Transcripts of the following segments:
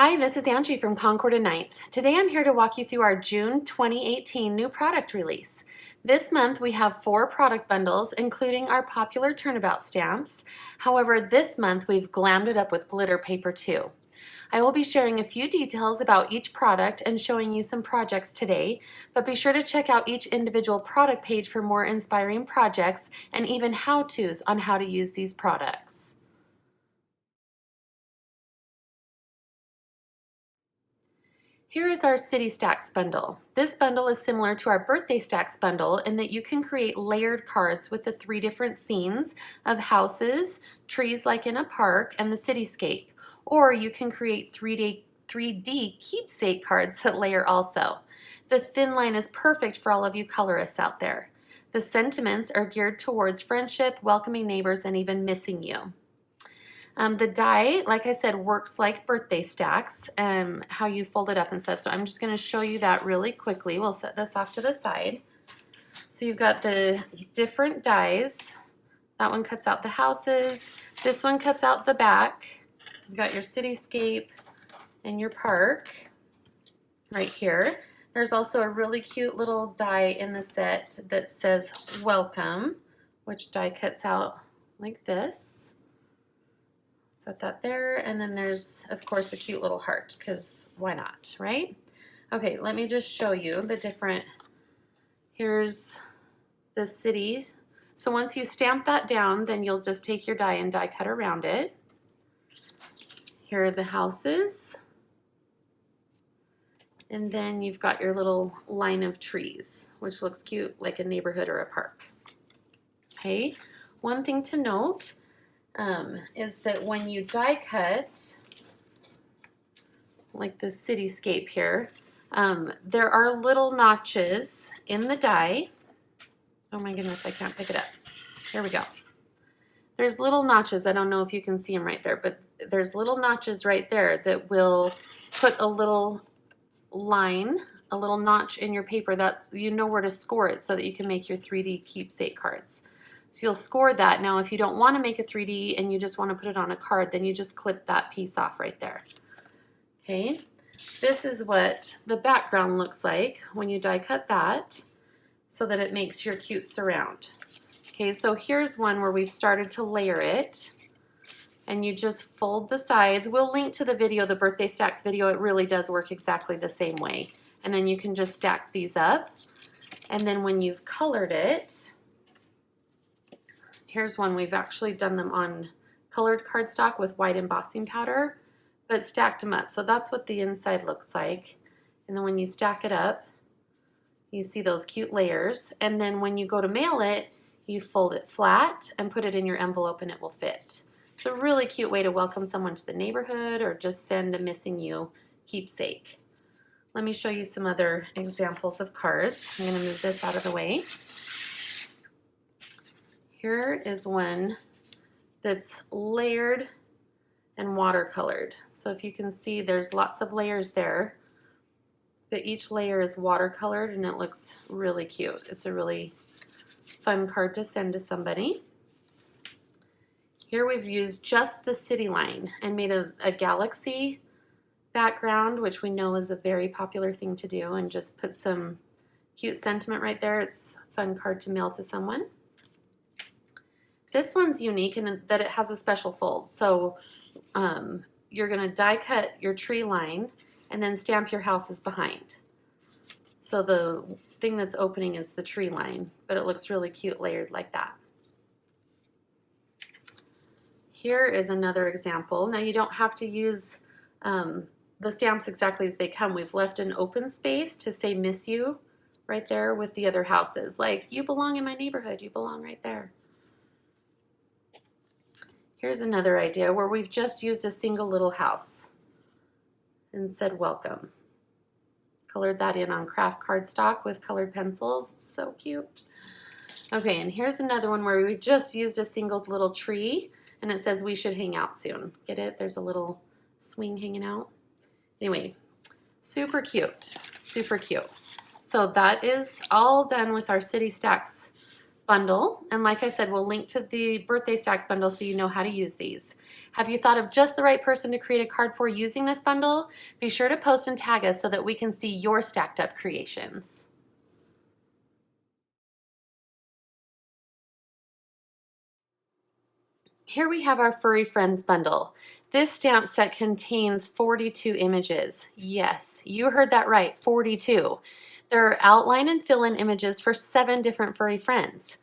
Hi, this is Angie from Concord 9th. Today I'm here to walk you through our June 2018 new product release. This month we have 4 product bundles, including our popular Turnabout stamps. However, this month we've glammed it up with glitter paper too. I will be sharing a few details about each product and showing you some projects today, but be sure to check out each individual product page for more inspiring projects and even how-tos on how to use these products. Here is our City Stacks bundle. This bundle is similar to our Birthday Stacks bundle in that you can create layered cards with the 3 different scenes of houses, trees like in a park, and the cityscape. Or you can create 3D keepsake cards that layer also. The thin line is perfect for all of you colorists out there. The sentiments are geared towards friendship, welcoming neighbors, and even missing you. The die, like I said, works like birthday stacks, how you fold it up and stuff. So I'm just going to show you that really quickly. We'll set this off to the side. So you've got the different dies. That one cuts out the houses. This one cuts out the back. You've got your cityscape and your park right here. There's also a really cute little die in the set that says welcome, which die cuts out like this. Set that there, and then there's, of course, a cute little heart, because why not, right? Okay, let me just show you the different, here's the city. So once you stamp that down, then you'll just take your die and die cut around it. Here are the houses. And then you've got your little line of trees, which looks cute, like a neighborhood or a park. Okay, one thing to note, is that when you die cut, like the cityscape here, there are little notches in the die. Oh my goodness, I can't pick it up. Here we go. There's little notches. I don't know if you can see them right there, but there's little notches right there that will put a little line, a little notch in your paper that you know where to score it so that you can make your 3D keepsake cards. So you'll score that. Now, if you don't want to make a 3D and you just want to put it on a card, then you just clip that piece off right there. Okay, this is what the background looks like when you die cut that so that it makes your cute surround. Okay, so here's one where we've started to layer it, and you just fold the sides. We'll link to the video, the Birthday Stacks video. It really does work exactly the same way. And then you can just stack these up. And then when you've colored it, here's one. We've actually done them on colored cardstock with white embossing powder, but stacked them up. So that's what the inside looks like. And then when you stack it up, you see those cute layers. And then when you go to mail it, you fold it flat and put it in your envelope and it will fit. It's a really cute way to welcome someone to the neighborhood or just send a missing you keepsake. Let me show you some other examples of cards. I'm going to move this out of the way. Here is one that's layered and watercolored. So if you can see, there's lots of layers there, but each layer is watercolored and it looks really cute. It's a really fun card to send to somebody. Here we've used just the city line and made a galaxy background, which we know is a very popular thing to do, and just put some cute sentiment right there. It's a fun card to mail to someone. This one's unique in that it has a special fold. So you're going to die cut your tree line and then stamp your houses behind. So the thing that's opening is the tree line, but it looks really cute layered like that. Here is another example. Now you don't have to use the stamps exactly as they come. We've left an open space to say miss you right there with the other houses. Like, you belong in my neighborhood. You belong right there. Here's another idea where we've just used a single little house and said welcome. Colored that in on craft cardstock with colored pencils. So cute. Okay, and here's another one where we just used a single little tree and it says we should hang out soon. Get it? There's a little swing hanging out. Anyway, super cute, super cute. So that is all done with our City Stacks bundle. And like I said, we'll link to the birthday stacks bundle so you know how to use these. Have you thought of just the right person to create a card for using this bundle? Be sure to post and tag us so that we can see your stacked up creations. Here we have our Furry Friends bundle. This stamp set contains 42 images. Yes, you heard that right, 42. There are outline and fill-in images for 7 different furry friends.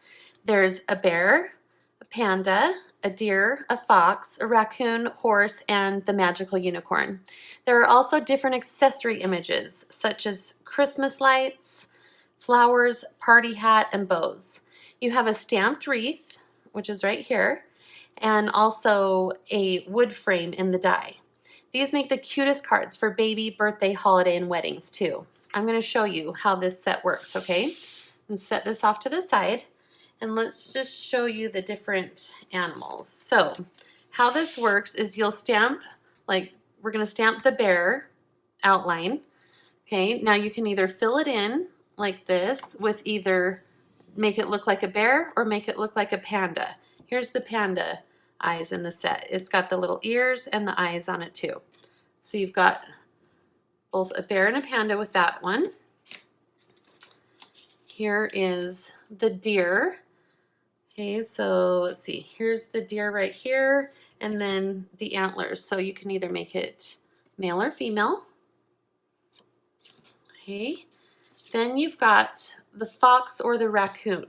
There's a bear, a panda, a deer, a fox, a raccoon, horse, and the magical unicorn. There are also different accessory images, such as Christmas lights, flowers, party hat, and bows. You have a stamped wreath, which is right here, and also a wood frame in the die. These make the cutest cards for baby, birthday, holiday, and weddings too. I'm going to show you how this set works, okay? And set this off to the side, and let's just show you the different animals. So how this works is you'll stamp, like we're going to stamp the bear outline. Okay, now you can either fill it in like this with either make it look like a bear or make it look like a panda. Here's the panda eyes in the set. It's got the little ears and the eyes on it too. So you've got both a bear and a panda with that one. Here is the deer. Okay, so let's see. Here's the deer right here, and then the antlers. So you can either make it male or female. Okay, then you've got the fox or the raccoon.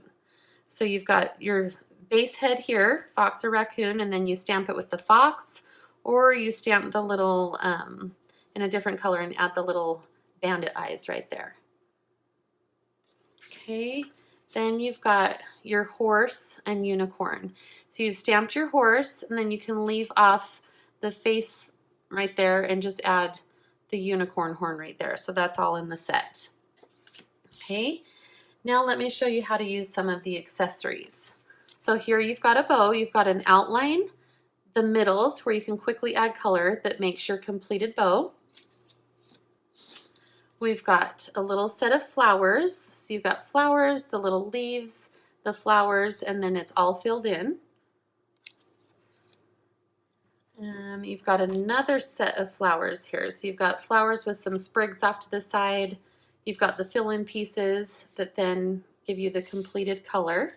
So you've got your base head here, fox or raccoon, and then you stamp it with the fox, or you stamp the little in a different color and add the little bandit eyes right there. Okay, then you've got your horse and unicorn. So you've stamped your horse, and then you can leave off the face right there and just add the unicorn horn right there. So that's all in the set. Okay, now let me show you how to use some of the accessories. So here you've got a bow, you've got an outline, the middle, it's where you can quickly add color that makes your completed bow. We've got a little set of flowers. So you've got flowers, the little leaves, the flowers, and then it's all filled in. You've got another set of flowers here. So you've got flowers with some sprigs off to the side. You've got the fill-in pieces that then give you the completed color.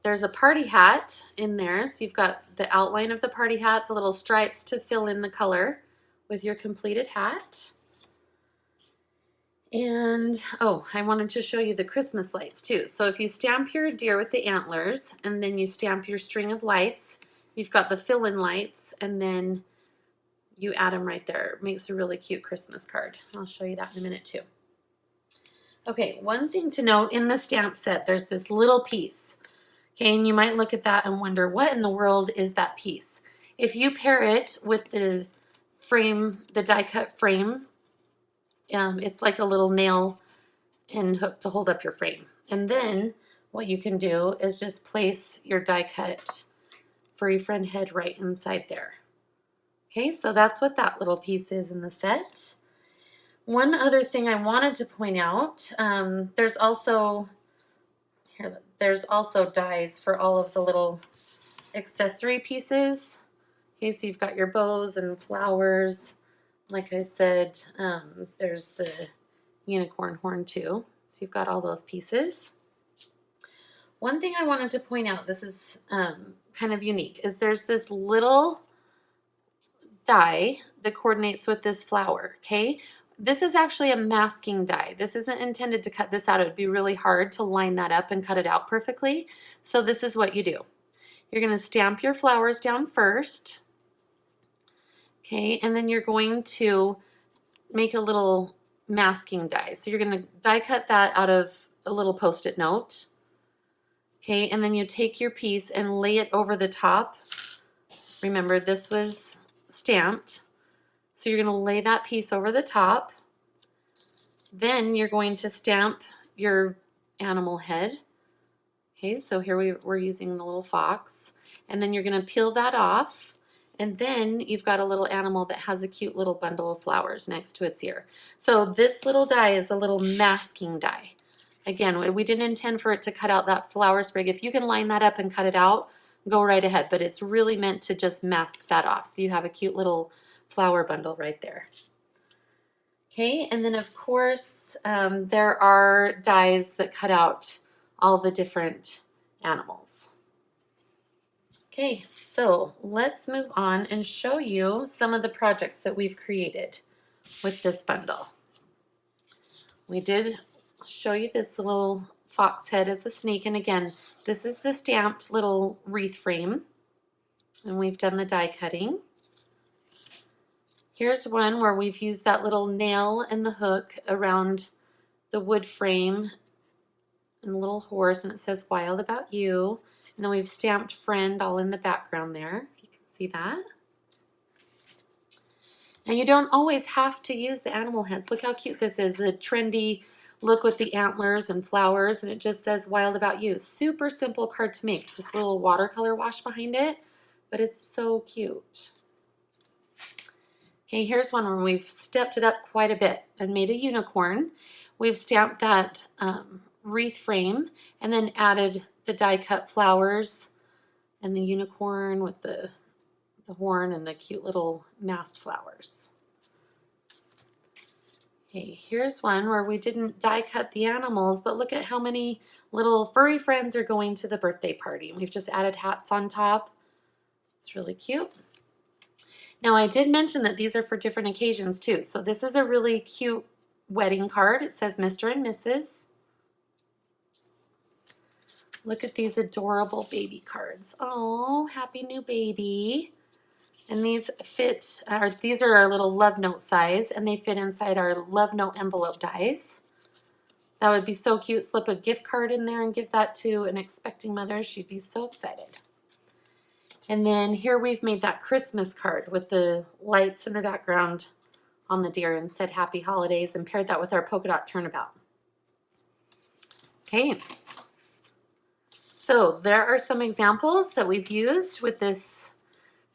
There's a party hat in there. So you've got the outline of the party hat, the little stripes to fill in the color with your completed hat. And, oh, I wanted to show you the Christmas lights too. So if you stamp your deer with the antlers and then you stamp your string of lights, you've got the fill-in lights, and then you add them right there. It makes a really cute Christmas card. I'll show you that in a minute too. Okay, one thing to note in the stamp set, there's this little piece. Okay, and you might look at that and wonder, what in the world is that piece? If you pair it with the frame, the die cut frame, it's like a little nail and hook to hold up your frame. And then what you can do is just place your die cut furry friend head right inside there. Okay, so that's what that little piece is in the set. One other thing I wanted to point out, there's also dies for all of the little accessory pieces. Okay, so you've got your bows and flowers. Like I said, there's the unicorn horn too. So you've got all those pieces. One thing I wanted to point out, this is kind of unique, is there's this little die that coordinates with this flower, okay? This is actually a masking die. This isn't intended to cut this out. It would be really hard to line that up and cut it out perfectly. So this is what you do. You're going to stamp your flowers down first, okay? And then you're going to make a little masking die. So you're going to die cut that out of a little Post-it note, okay? And then you take your piece and lay it over the top. Remember, this was stamped. So you're going to lay that piece over the top. Then you're going to stamp your animal head. Okay, so here we're using the little fox. And then you're going to peel that off. And then you've got a little animal that has a cute little bundle of flowers next to its ear. So this little die is a little masking die. Again, we didn't intend for it to cut out that flower sprig. If you can line that up and cut it out, go right ahead, but it's really meant to just mask that off. So you have a cute little flower bundle right there. Okay, and then of course, there are dies that cut out all the different animals. Okay, so let's move on and show you some of the projects that we've created with this bundle. We did show you this little fox head as a snake, and again, this is the stamped little wreath frame, and we've done the die cutting. Here's one where we've used that little nail and the hook around the wood frame and a little horse, and it says "Wild About You." And then we've stamped "Friend" all in the background there, if you can see that. Now you don't always have to use the animal heads. Look how cute this is, the trendy look with the antlers and flowers, and it just says "Wild About You." Super simple card to make, just a little watercolor wash behind it, but it's so cute. Okay, here's one where we've stepped it up quite a bit and made a unicorn. We've stamped that wreath frame and then added the die cut flowers and the unicorn with the horn and the cute little masked flowers. Okay, here's one where we didn't die cut the animals, but look at how many little furry friends are going to the birthday party. We've just added hats on top. It's really cute. Now I did mention that these are for different occasions too. So this is a really cute wedding card. It says Mr. and Mrs. Look at these adorable baby cards. Oh, happy new baby. And these fit, these are our little love note size, and they fit inside our love note envelope dies. That would be so cute. Slip a gift card in there and give that to an expecting mother. She'd be so excited. And then here we've made that Christmas card with the lights in the background on the deer and said "Happy Holidays," and paired that with our polka dot turnabout. Okay. So there are some examples that we've used with this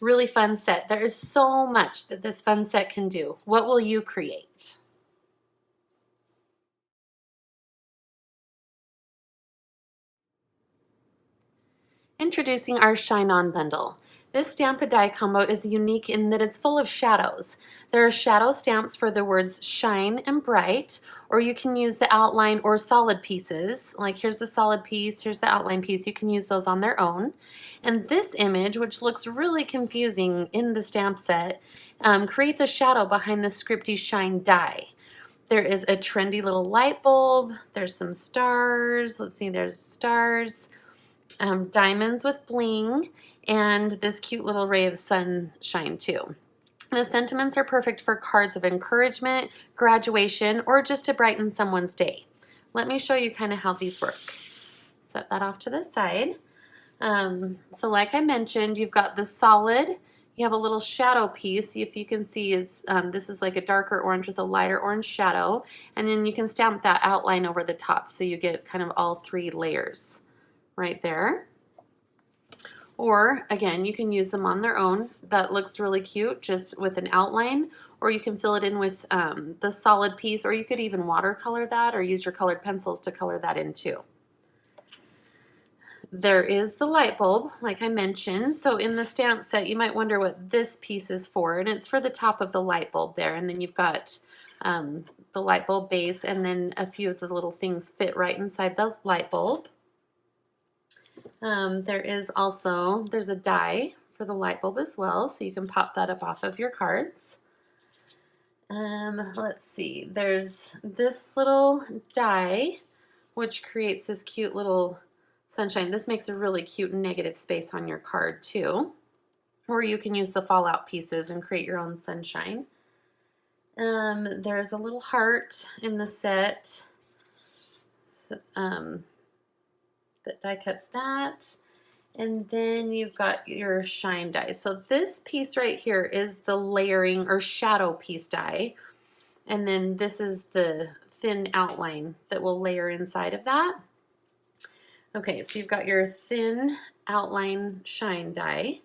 really fun set. There is so much that this fun set can do. What will you create? Introducing our Shine On bundle. This stamp a die combo is unique in that it's full of shadows. There are shadow stamps for the words shine and bright, or you can use the outline or solid pieces. Like here's the solid piece, here's the outline piece. You can use those on their own. And this image, which looks really confusing in the stamp set, creates a shadow behind the scripty shine die. There is a trendy little light bulb. There's some stars. Let's see, there's stars. Diamonds with bling, and this cute little ray of sunshine too. The sentiments are perfect for cards of encouragement, graduation, or just to brighten someone's day. Let me show you kind of how these work. Set that off to the side. So like I mentioned, you've got the solid, you have a little shadow piece. If you can see, this is like a darker orange with a lighter orange shadow, and then you can stamp that outline over the top so you get kind of all three layers right there. Or again, you can use them on their own. That looks really cute just with an outline, or you can fill it in with the solid piece, or you could even watercolor that or use your colored pencils to color that in too. There is the light bulb, like I mentioned. So in the stamp set, you might wonder what this piece is for, and it's for the top of the light bulb there. And then you've got the light bulb base, and then a few of the little things fit right inside the light bulb. There's a die for the light bulb as well, so you can pop that up off of your cards. Let's see, there's this little die which creates this cute little sunshine. This makes a really cute negative space on your card too. Or you can use the fallout pieces and create your own sunshine. There's a little heart in the set. That die cuts that, and then you've got your shine die. So this piece right here is the layering or shadow piece die, and then this is the thin outline that will layer inside of that. Okay, so you've got your thin outline shine die,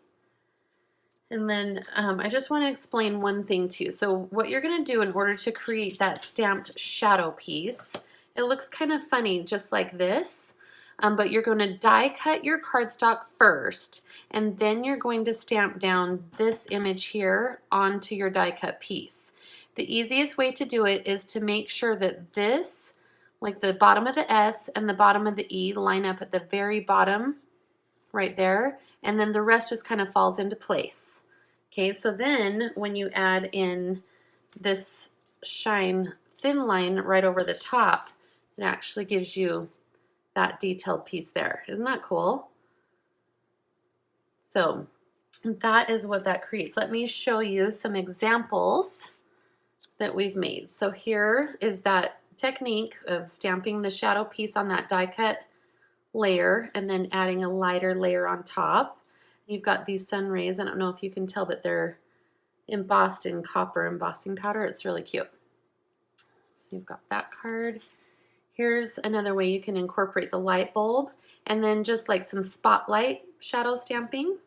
and then I just want to explain one thing too. So what you're going to do in order to create that stamped shadow piece It looks kind of funny just like this, but you're going to die cut your cardstock first, and then you're going to stamp down this image here onto your die cut piece. The easiest way to do it is to make sure that this, like the bottom of the S and the bottom of the E, line up at the very bottom right there, and then the rest just kind of falls into place. Okay, so then when you add in this shine thin line right over the top, it actually gives you that detailed piece there. Isn't that cool? So that is what that creates. Let me show you some examples that we've made. So here is that technique of stamping the shadow piece on that die cut layer and then adding a lighter layer on top. You've got these sun rays. I don't know if you can tell, but they're embossed in copper embossing powder. It's really cute. So you've got that card. Here's another way you can incorporate the light bulb and then just like some spotlight shadow stamping.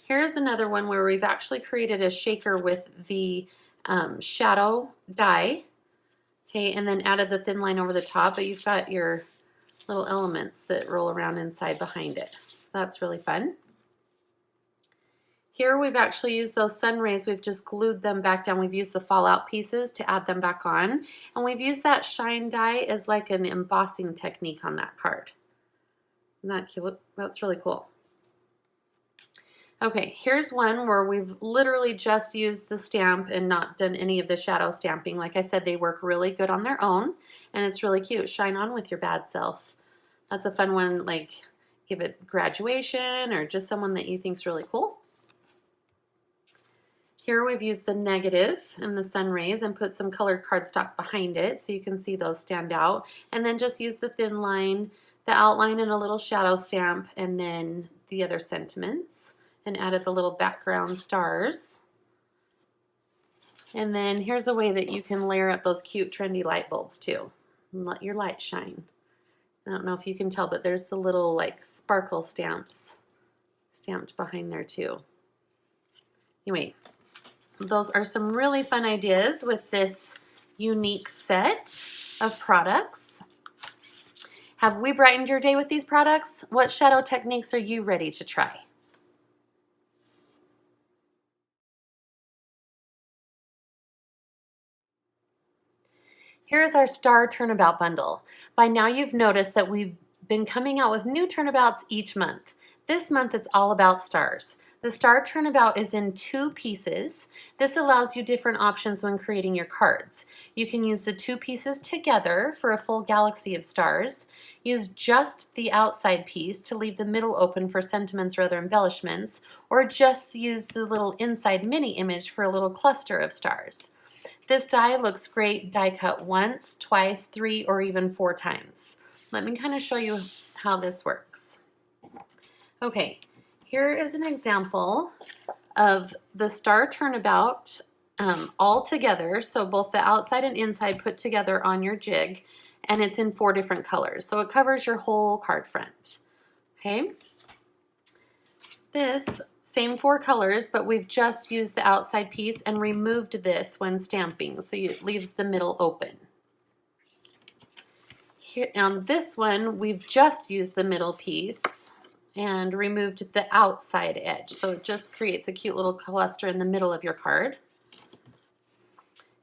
Here's another one where we've actually created a shaker with the shadow die, okay, and then added the thin line over the top, but you've got your little elements that roll around inside behind it. So that's really fun. Here we've actually used those sun rays, we've just glued them back down. We've used the fallout pieces to add them back on. And we've used that shine die as like an embossing technique on that card. Isn't that cute? That's really cool. Okay, here's one where we've literally just used the stamp and not done any of the shadow stamping. Like I said, they work really good on their own, and it's really cute. Shine on with your bad self. That's a fun one, like give it graduation or just someone that you think's really cool. Here we've used the negative and the sun rays and put some colored cardstock behind it so you can see those stand out. And then just use the thin line, the outline, and a little shadow stamp, and then the other sentiments, and added the little background stars. And then here's a way that you can layer up those cute trendy light bulbs too and let your light shine. I don't know if you can tell, but there's the little like sparkle stamps stamped behind there too. Anyway, those are some really fun ideas with this unique set of products. Have we brightened your day with these products? What shadow techniques are you ready to try? Here's our Star Turnabout bundle. By now you've noticed that we've been coming out with new turnabouts each month. This month it's all about stars. The Star Turnabout is in 2 pieces. This allows you different options when creating your cards. You can use the 2 pieces together for a full galaxy of stars. Use just the outside piece to leave the middle open for sentiments or other embellishments, or just use the little inside mini image for a little cluster of stars. This die looks great die cut once, twice, 3, or even 4 times. Let me kind of show you how this works. Okay, here is an example of the Star Turnabout all together, so both the outside and inside put together on your jig, and it's in 4 different colors, so it covers your whole card front. Okay, this same 4 colors, but we've just used the outside piece and removed this when stamping, so it leaves the middle open. Here, on this one, we've just used the middle piece and removed the outside edge, so it just creates a cute little cluster in the middle of your card.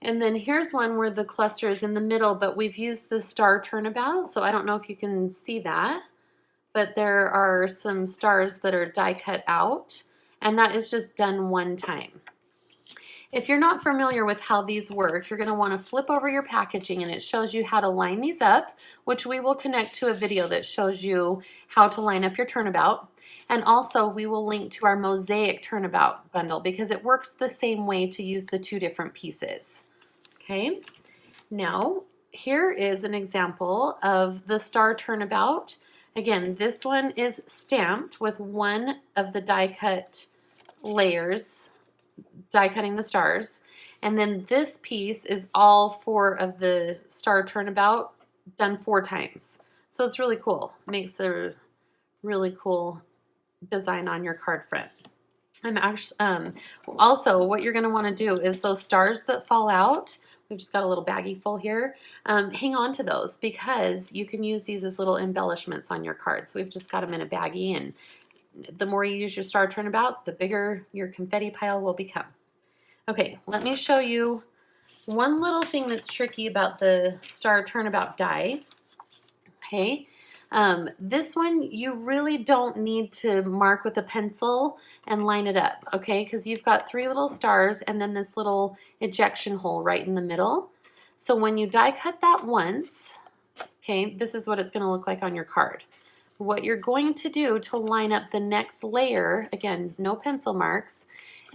And then here's one where the cluster is in the middle, but we've used the Star Turnabout, so I don't know if you can see that, but there are some stars that are die cut out, and that is just done one time. If you're not familiar with how these work, you're going to want to flip over your packaging, and it shows you how to line these up, which we will connect to a video that shows you how to line up your turnabout. And also we will link to our mosaic turnabout bundle because it works the same way to use the 2 different pieces. Okay, now here is an example of the Star Turnabout. Again, this one is stamped with one of the die cut layers, die cutting the stars, and then this piece is all 4 of the Star Turnabout done 4 times. So it's really cool. Makes a really cool design on your card front. I'm actually also what you're going to want to do is those stars that fall out, We've just got a little baggie full here. Hang on to those because you can use these as little embellishments on your cards. So we've just got them in a baggie, and the more you use your Star Turnabout, the bigger your confetti pile will become. Okay, let me show you one little thing that's tricky about the Star Turnabout die. Okay, this one you really don't need to mark with a pencil and line it up, okay? Because you've got 3 little stars and then this little ejection hole right in the middle. So when you die cut that once, okay, this is what it's going to look like on your card. What you're going to do to line up the next layer, again, no pencil marks,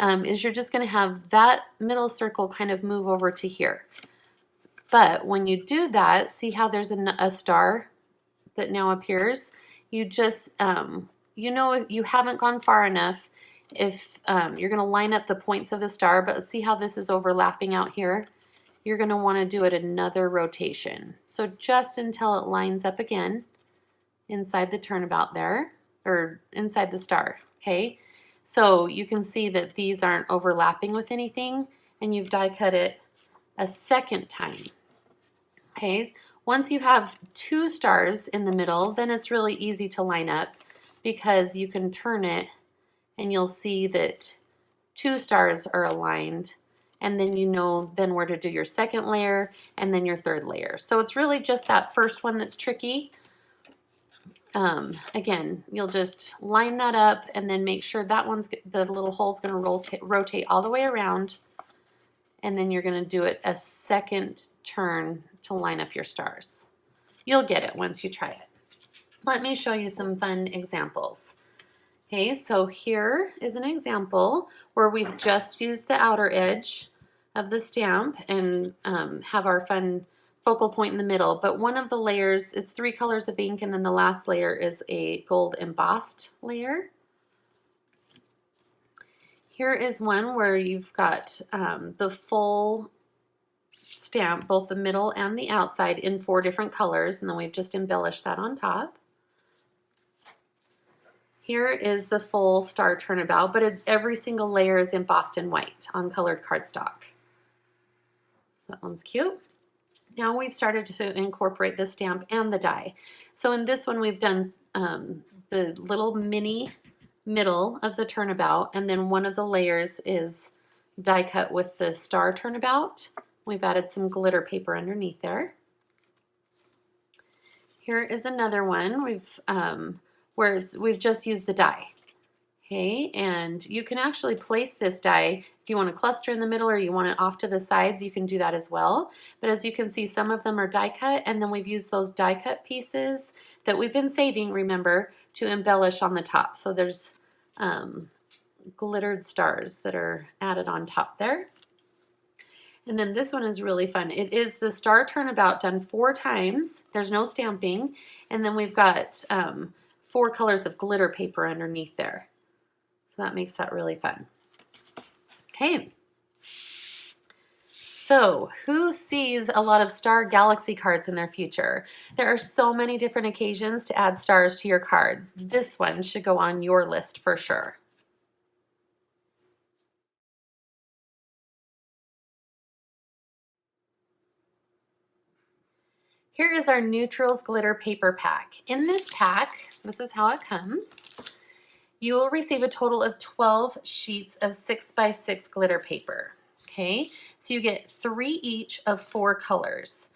is you're just going to have that middle circle kind of move over to here. But when you do that, see how there's a star that now appears? You just, you know, if you haven't gone far enough, if you're going to line up the points of the star, but see how this is overlapping out here? You're going to want to do it another rotation. So just until it lines up again inside the turnabout there, or inside the star, okay? So you can see that these aren't overlapping with anything, and you've die cut it a second time, okay? Once you have 2 stars in the middle, then it's really easy to line up because you can turn it and you'll see that 2 stars are aligned, and then you know then where to do your second layer and then your third layer. So it's really just that first one that's tricky. Again, you'll just line that up and then make sure that the little hole's going to rotate all the way around, and then you're going to do it a second turn to line up your stars. You'll get it once you try it. Let me show you some fun examples. Okay, so here is an example where we've just used the outer edge of the stamp and have our fun focal point in the middle, but one of the layers, it's 3 colors of ink, and then the last layer is a gold embossed layer. Here is one where you've got the full stamp, both the middle and the outside, in 4 different colors, and then we've just embellished that on top. Here is the full Star Turnabout, but every single layer is embossed in white on colored cardstock. So that one's cute. Now we've started to incorporate the stamp and the die. So in this one we've done the little mini middle of the turnabout, and then one of the layers is die cut with the Star Turnabout. We've added some glitter paper underneath there. Here is another one we've just used the die. Okay, and you can actually place this die if you want to cluster in the middle or you want it off to the sides, you can do that as well. But as you can see, some of them are die cut, and then we've used those die cut pieces that we've been saving, remember, to embellish on the top. So there's glittered stars that are added on top there. And then this one is really fun. It is the Star Turnabout done 4 times. There's no stamping. And then we've got 4 colors of glitter paper underneath there. So that makes that really fun. Okay. So who sees a lot of star galaxy cards in their future? There are so many different occasions to add stars to your cards. This one should go on your list for sure. Here is our Neutrals Glitter Paper Pack. In this pack, this is how it comes. You will receive a total of 12 sheets of 6x6 glitter paper. Okay, so you get 3 each of 4 colors.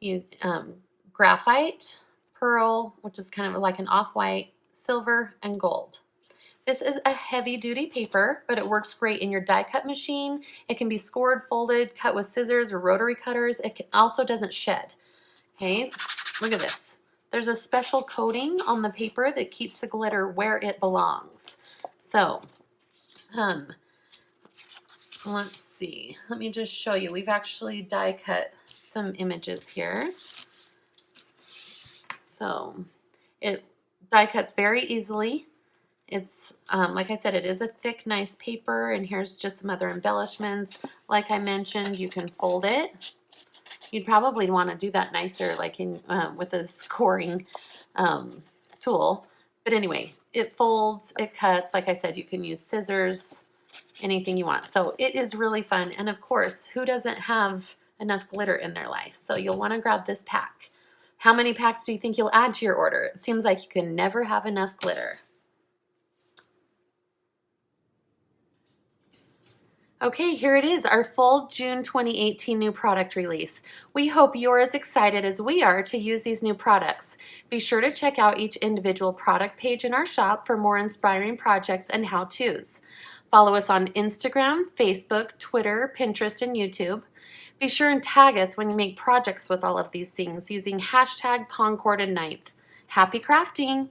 You graphite, pearl, which is kind of like an off-white, silver, and gold. This is a heavy-duty paper, but it works great in your die cut machine. It can be scored, folded, cut with scissors or rotary cutters. It also doesn't shed. Okay, look at this. There's a special coating on the paper that keeps the glitter where it belongs. So, let's see. Let me just show you. We've actually die cut some images here. So, it die cuts very easily. It's, like I said, it is a thick, nice paper, and here's just some other embellishments. Like I mentioned, you can fold it. You'd probably want to do that nicer, like in with a scoring tool. But anyway, it folds, it cuts. Like I said, you can use scissors, anything you want. So it is really fun. And of course, who doesn't have enough glitter in their life. So you'll want to grab this pack. How many packs do you think you'll add to your order? It seems like you can never have enough glitter. Okay, here it is, our full June 2018 new product release. We hope you're as excited as we are to use these new products. Be sure to check out each individual product page in our shop for more inspiring projects and how-tos. Follow us on Instagram, Facebook, Twitter, Pinterest, and YouTube. Be sure and tag us when you make projects with all of these things using hashtag Concord 9th. Happy crafting!